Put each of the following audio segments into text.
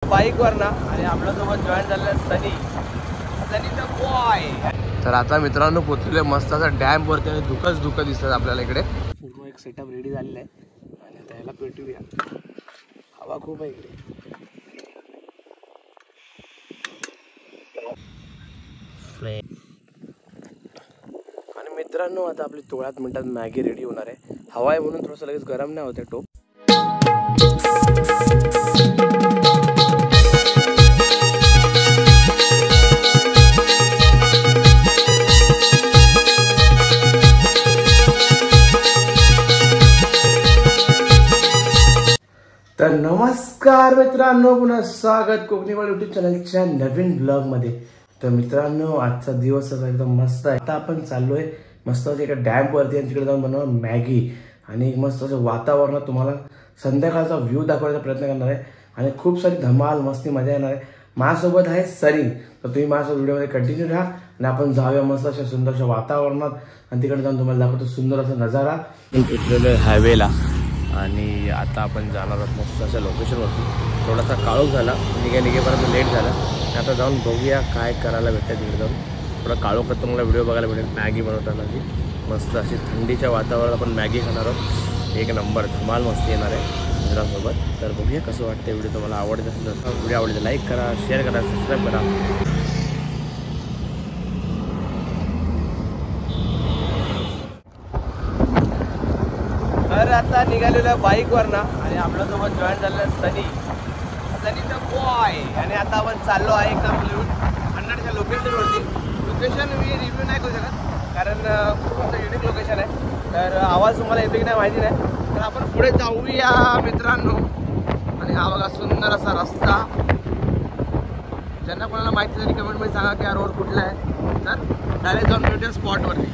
बाईकवर ना आणि आपल्यासोबत जॉईन झालेला सनी द बॉय. तर आता मित्रांनो पोचले मस्त असा डॅम वरती आणि धुकच दिसतात आपल्याला इकडे. पूर्ण एक सेटअप रेडी झालेला आहे आणि त्याला पेटूया. हवा खूप आहे इकडे. आणि मित्रांनो आता आपली 13 मिनिटात मॅगी रेडी होणार आहे. हवा आहे म्हणून थोडंसं लगेच गरम नाही होते टोप. तर नमस्कार मित्रांनो, पुन्हा स्वागत कोकणीवाडी यूट्यूब चॅनलच्या नवीन ब्लॉग मध्ये. तर मित्रांनो आजचा दिवस एकदम मस्त आहे. आता आपण चाललोय मस्त एका डॅम वरती आणि तिकडे जाऊन बनवणार मॅगी आणि मस्त असं वातावरणात तुम्हाला संध्याकाळचा व्ह्यू दाखवण्याचा प्रयत्न करणार आहे आणि खूप सारी धमाल मस्ती मजा येणार आहे. माझ्यासोबत आहे सनी. तर तुम्ही माझ्या व्हिडिओमध्ये कंटिन्यू राहा आणि आपण जाऊया मस्त अशा सुंदरशा वातावरणात आणि तिकडे जाऊन तुम्हाला दाखवतो सुंदर असा नजारा. हायवेला आणि आता आपण जाणार आहोत मस्त अशा लोकेशनवरती. थोडासा काळोख झाला, निघेपर्यंत लेट झाला. आता जाऊन बघूया काय करायला भेटतं तिकडे जाऊन. थोडा काळोखात तुम्हाला व्हिडिओ बघायला भेटेल मॅगी बनवताना. मस्त अशी थंडीच्या वातावरणात आपण मॅगी खाणार आहोत. एक नंबर धमाल मस्ती येणार आहे मित्रांसोबत. तर बघूया कसं वाटतं. व्हिडिओ तुम्हाला आवडत असेल तर व्हिडिओ आवडते लाईक करा, शेअर करा, सबस्क्राईब करा. तर आता निघालेलो बाईकवर ना आणि आपल्यासोबत जॉईन झालेलं सनी द बॉय. आणि आता आपण चाललो आहे एकदम अन्नाच्या लोकेशनवरती. लोकेशन मी रिव्ह्यू नाही करू शकत कारण खूप असं युनिक लोकेशन आहे. तर आवाज तुम्हाला येतो की नाही माहिती नाही. तर आपण पुढे जाऊया मित्रांनो. आणि हा बघा सुंदर असा रस्ता. ज्यांना कोणाला माहिती झाली कमेंटमध्ये सांगा की हा रोड कुठला आहे. तर डायरेक्ट जाऊन भेटूया स्पॉटवरती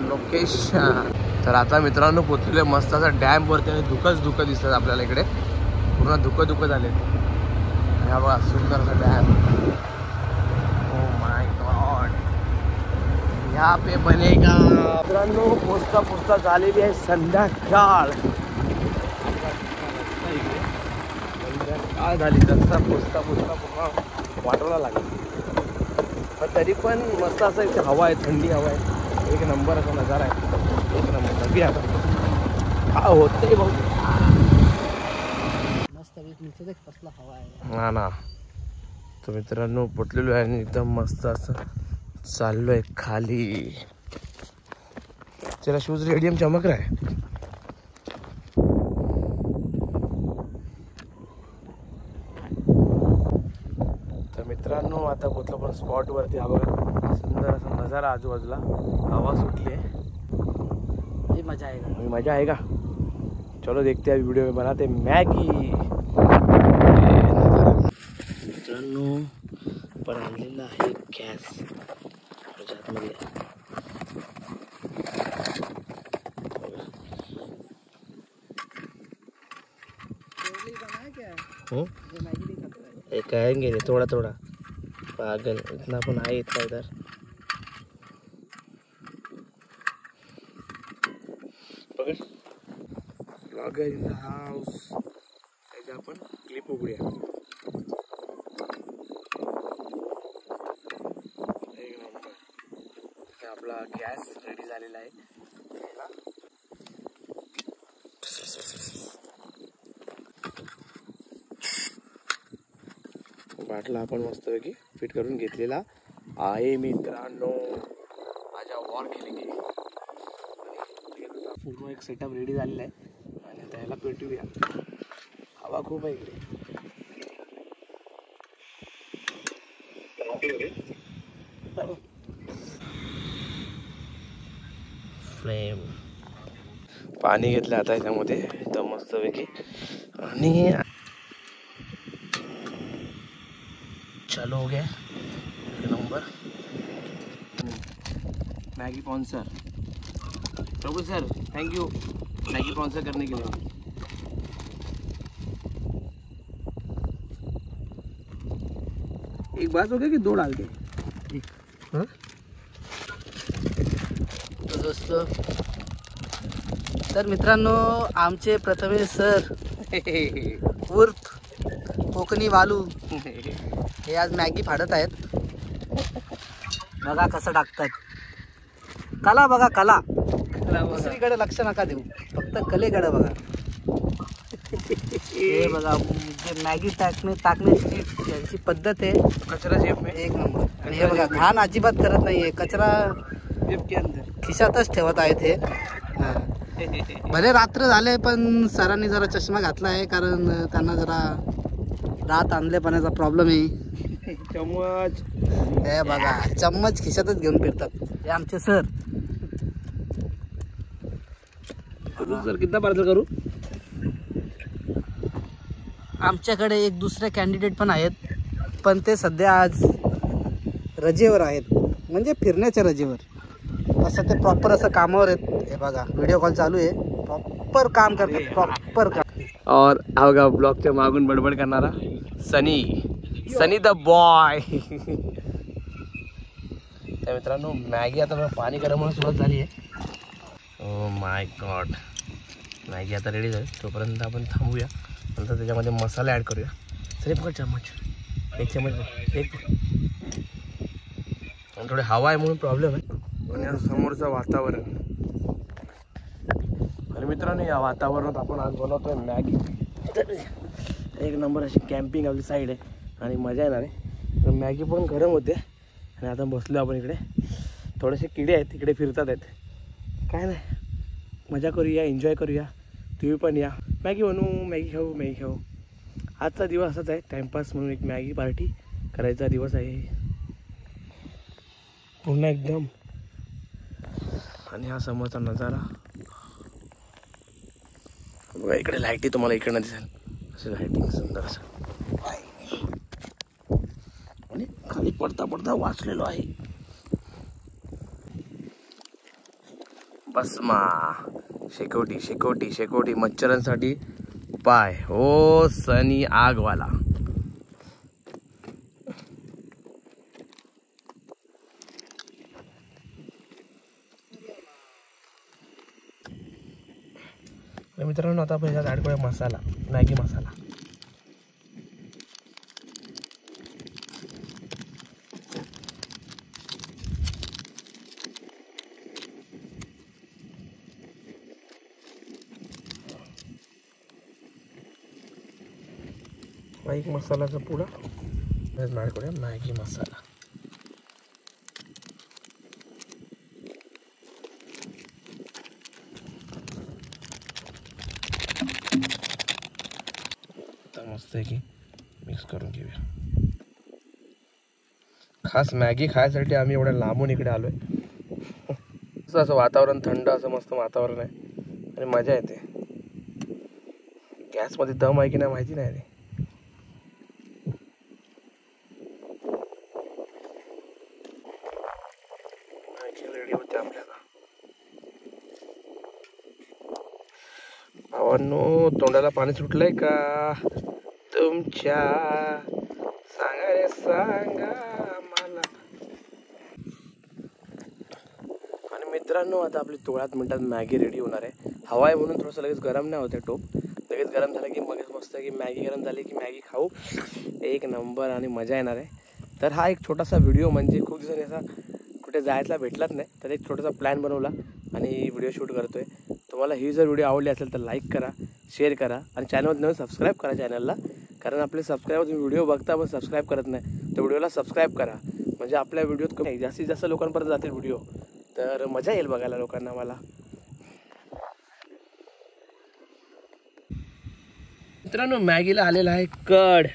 लोकेशन. तर आता मित्रांनो पोचले मस्त असा डॅम वरती आणि धुकच दिसतात आपल्याला इकडे. पूर्ण धुकं झाले. हा बघा सुंदर असा डॅम. ओ माय गॉड, यहाँ पे बनेगा. मित्रांनो पोचता झालेली आहे संध्याकाळ. काय झाली रस्ता पोचता पूर्ण वाटायला लागली. पण तरी पण मस्त असं इथे हवा आहे, थंडी हवा आहे. एक नंबर असा नजारा आहे. एक नंबर नवी. आता काय होतंय भाऊ मस्त कसला हवा आहे. हा ना. तर मित्रांनो पोटलेलो आहे आणि एकदम मस्त असं चाललोय खाली. चला शूज रेडियम चमक रहा है. तर मित्रांनो आता पोचलो पण स्पॉट वरती. हा बघा सुंदर असा नजारा आजूबाजूला. हवा सुटली आहे. मजा आएगा. चलो देखते हैं वीडियो में बनाते मैगी. मित्रांनो पण आणलेला आहे गॅस मध्ये. कहेंगे थोड़ा पागल इतना पण आहे इथला इधर. Blogger in the house. त्याची आपण क्लिप उघडूया. आपला गॅस रेडी झालेला आहे. बाटला आपण मस्तपैकी फिट करून घेतलेला आहे मित्रांनो. माझ्या वॉर केली पूर्ण एक सेटअप रेडी झालेला आहे आणि त्याला पेटूया. हवा खूप आहे इकडे. फ्लेम पाणी घेतलं आता याच्यामध्ये तर मस्तपैकी. आणि चलो हो गया number. Maggi sponsor Prabhu sir, thank you Maggi sponsor करने के लिए. एक बात हो गया कि 2 डाल के. हाँ तो दोस्तों तर मित्रांनो आमचे प्रथमेश सर उर्फ कोकणी वालू हे आज मॅगी फाडत आहेत. बघा कसं टाकतात. कला बघा कला. दुसरीकडे लक्ष नका देऊ, फक्त कलेकडे बघा. हे बघा जे मॅगी टाकण्याची त्यांची पद्धत आहे. कचरा जेब में एक नंबर. आणि हे बघा घाण अजिबात करत नाहीये. कचरा जेब के अंदर खिशातच ठेवत आहेत हे. भले रात्र झाले पण सरांनी जरा चष्मा घातला आहे, कारण त्यांना जरा रात आणलेपणाचा प्रॉब्लेम आहे. चम्मच हे बघा चम्मच खिशातच घेऊन फिरतात हे आमचे सर. सर कितना पार्सल करू. आमच्याकडे एक दुसरे कॅन्डिडेट पण आहेत, पण ते सध्या आज रजेवर आहेत, म्हणजे फिरण्याच्या रजेवर. असं ते प्रॉपर असं कामावर आहेत. हे बघा व्हिडिओ कॉल चालू आहे, प्रॉपर काम करतात, प्रॉपर काम. और हा बघा ब्लॉगच्या मागून बडबड करणारा सनी द बॉय. तर मित्रांनो मॅगी आता पाणी गरम होणं सुरुवात झाली आहे. ओ माय गॉड, मॅगी आता रेडी झाली. तोपर्यंत आपण थांबूया, नंतर त्याच्यामध्ये मसाले ॲड करूया. सरी पकड चम्मच, एक चम्मच एक. थोडे हवा आहे म्हणून प्रॉब्लेम आहे. आणि समोरचं वातावरण. आणि मित्रांनो या वातावरणात आपण आज बनवतोय मॅगी. तर एक नंबर अशी कॅम्पिंग आपली साईड आहे आणि मजा येणार आहे. तर मॅगी पण गरम होते आणि आता बसलो आपण इकडे. थोडेसे किडे आहेत तिकडे फिरतात आहेत. काय नाही, मजा करूया, एन्जॉय करूया. तुम्ही पण या, मॅगी बनवू, मॅगी खाऊ. आजचा दिवस असाच आहे, टाईमपास म्हणून एक मॅगी पार्टी करायचा दिवस आहे पुन्हा एकदम. आणि हा समोरचा नजारा बघा. इकडे लाईटी तुम्हाला इकडनं दिसेल, असं लाईटिंग सुंदर असं. आणि खाली पडता वाचलेलो आहे. भस्मा शेकोटी मच्छरांसाठी उपाय. हो सनी आगवाला. मित्रांनो आता आपण ह्याच्यात ॲड करूया मसाला, मॅगी मसाला. एक मसाल्याचा पुडा ॲड करूया, मॅगी मसाला. मस्त आहे की मिक्स करून घेऊया. खास मॅगी खायसाठी आम्ही एवढ्या लांबून इकडे आलोय. असं वातावरण थंड, असं मस्त वातावरण आहे आणि मजा येते. गॅसमध्ये दम आहे की नाही माहिती नाही. रेडी होते आपल्याला. भावांनो तोंडाला पाणी सुटलंय का तुमच्या, सांगा रे सांगा मला. आणि मित्रांनो आता आपली 13 मिनिटात मॅगी रेडी होणार आहे. हवा आहे म्हणून थोडंसं लगेच गरम नाही होते टोप. लगेच गरम झालं की मग मस्त की मॅगी गरम झाली की मॅगी खाऊ, एक नंबर आणि मजा येणार आहे. तर हा एक छोटासा व्हिडिओ, म्हणजे खूप दिवसांनी असा कुठे जायला भेटलाच नाही, तर एक छोटासा प्लॅन बनवला आणि व्हिडिओ शूट करतोय. तुम्हाला ही जर व्हिडिओ आवडली असेल तर लाईक करा, शेअर करा आणि चॅनलवर नवीन सबस्क्राईब करा चॅनलला. कारण आपले सबस्क्राईब, तुम्ही व्हिडिओ बघता पण सबस्क्राईब करत नाही, तर व्हिडिओला सबस्क्राईब करा. म्हणजे आपल्या व्हिडिओत जास्तीत जास्त लोकांपर्यंत जातील व्हिडिओ, तर मजा येईल बघायला लोकांना. मला मित्रांनो मॅगीला आलेला आहे कड.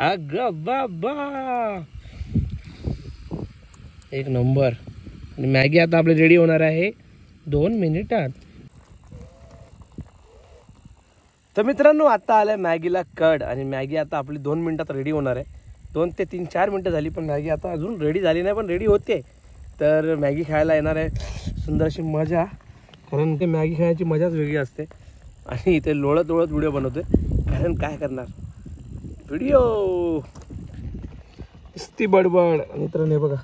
अगं बाबा एक नंबर. आणि मॅगी आता आपली रेडी होणार आहे 2 मिनिटात. तर मित्रांनो आता आलं मॅगीला कड आणि मॅगी आता आपली 2 मिनिटात रेडी होणार आहे. 2 ते 3 4 मिनटं झाली पण मॅगी आता अजून रेडी झाली नाही, पण रेडी होते. तर मॅगी खायला येणार आहे सुंदर अशी मजा, कारण ते मॅगी खायची मजाच वेगळी असते. आणि इथे लोळत व्हिडिओ बनवतोय, कारण काय करणार व्हिडिओ नुसती बडबड. मित्रांनो हे बघा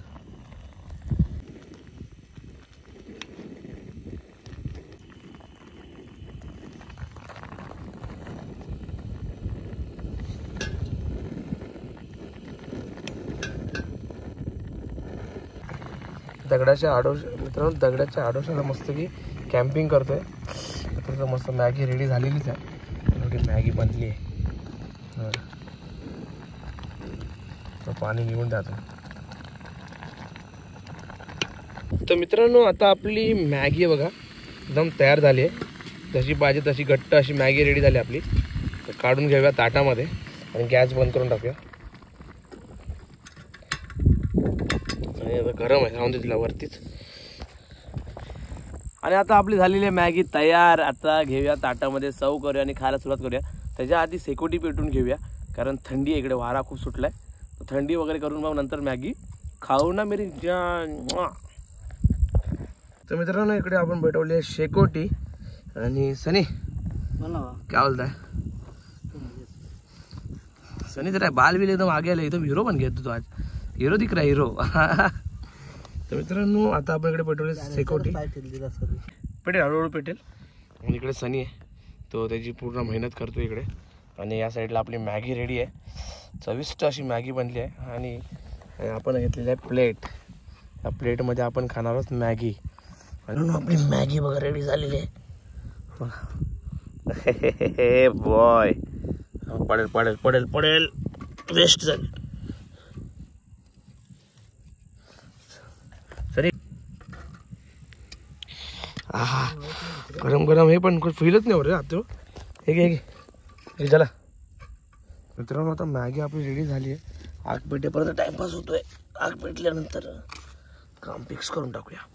दगडाच्या मित्रांनो दगडाच्या आडोशाला मस्त की कॅम्पिंग करतोय. तर मस्त मॅगी रेडी झालेलीच आहे. मॅगी बनली आहे. पाणी निघून द्यायचं. तर मित्रांनो आता आपली मॅगी बघा एकदम तयार झाली आहे. जशी पाहिजे तशी घट्ट अशी मॅगी रेडी झाली आपली. तर काढून घेऊया ताटामध्ये आणि गॅस बंद करून टाकूया. आणि आता गरम आहे राहून दे तिला वरतीच. आणि आता आपली झालेली मॅगी तयार. आता घेऊया ताटामध्ये सर्व करूया आणि खायला सुरुवात करूया. त्याच्या आधी शेकोटी पेटून घेऊया कारण थंडी आहे इकडे, वारा खूप सुटलाय. तर थंडी वगैरे करून मग नंतर मॅगी खाऊ ना मेरी जान. तर मित्रांनो इकडे आपण पेटवली आहे शेकोटी. आणि सनी क्या बोलताय सनी? जरा बाल बिल एकदम आगे आले. एकदम हिरो बन गया तू. आज हिरो दिख रहा हिरो. तर मित्रांनो आता आपण इकडे पेटवली शेकोटी. पेटेल हळूहळू पेटेल. आणि इकडे सनी आहे तो त्याची पूर्ण मेहनत करतो इकडे. आणि या साईडला आपली मॅगी रेडी आहे. चविष्ट अशी मॅगी बनली आहे. आणि आपण घेतलेली आहे प्लेट. या प्लेटमध्ये आपण खाणार आहोत मॅगी. आणि आपली मॅगी बघा रेडी झालेली आहे. बॉय पडेल पडेल पडेल पडेल वेस्ट झाली. सरी आहा गरम गरम हे पण फीलच नाही हो रे आता. हे चला मित्रांनो आता मॅगी आपली रेडी झाली आहे. आग पेटेपर्यंत टाइमपास होतोय. आग पेटल्यानंतर काम फिक्स करून टाकूया.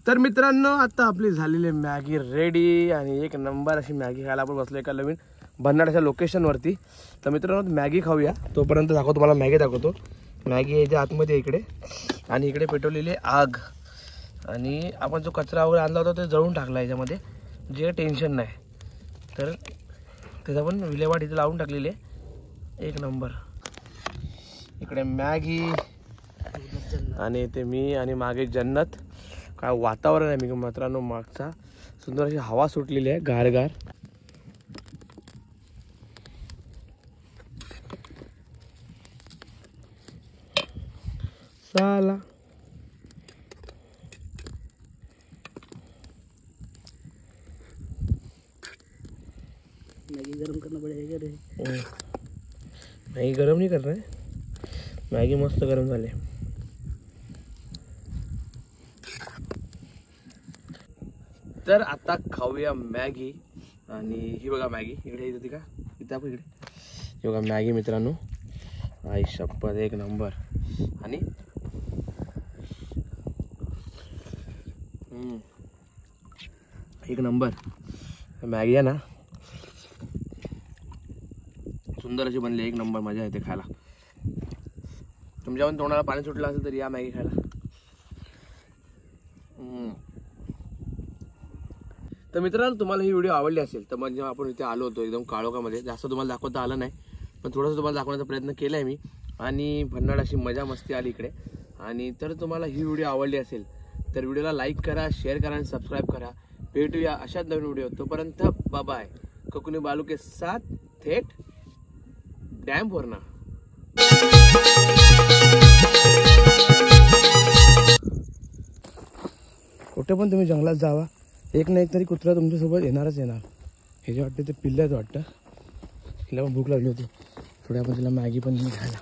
तर मित्रांनो आता आपली झालेली मॅगी रेडी. आणि एक नंबर अशी मॅगी खायला आपण बसलो एका नवीन भन्नाटाच्या लोकेशनवरती. तर मित्रांनो मॅगी खाऊया. तोपर्यंत दाखवतो तुम्हाला मॅगी दाखवतो. मॅगी याच्या आतमध्ये इकडे. आणि इकडे पेटवलेली आग. आणि आपण जो कचरा वगैरे आणला होता तो जळून टाकला याच्यामध्ये. जे टेन्शन नाही. तर त्याचा पण विल्हेवाट इथे लावून टाकलेली आहे. एक नंबर. इकडे मॅगी आणि ते मी आणि मागे जन्नत. काय वातावरण आहे मी मित्रांनो मागचा. सुंदर अशी हवा सुटलेली आहे गारगार. साला मैगी गरम करना पड़ेगा रे. मैगी गरम नहीं कर रहा है. मैगी मस्त गरम झाली. तर आता खाऊया मॅगी. आणि ही बघा मॅगी इकडे येत होती का इथे आपण इकडे. ही बघा मॅगी मित्रांनो. आई शपथ एक नंबर. आणि एक नंबर मॅगी आहे ना. सुंदर अशी बनली. एक नंबर मजा येते खायला. तुमच्या पण तोंडाला पाणी सुटलं असेल तर या मॅगी खायला. तर मित्रांनो तुम्हाला ही व्हिडिओ आवडली असेल तर म्हणजे आपण इथे आलो होतो एकदम काळोखामध्ये. जास्त तुम्हाला दाखवता आलं नाही पण थोडंसं तुम्हाला दाखवण्याचा प्रयत्न केला आहे मी. आणि भन्नाट अशी मजा मस्ती आली इकडे. आणि तर तुम्हाला ही व्हिडिओ आवडली असेल तर व्हिडिओला लाईक करा, शेअर करा आणि सबस्क्राईब करा. भेटूया अशाच नवीन व्हिडिओ. तोपर्यंत बाय. कोकणी बालू के साथ थेट डॅम वरना. कुठे पण तुम्ही जंगलात जावा एक ना एक तरी कुत्रा तुमच्यासोबत येणारच येणार. हे जे वाटतं ते पिल्लं आहेत वाटतं. तिला पण भूक लागली होती थोडी. आपण तिला मॅगी पण खायला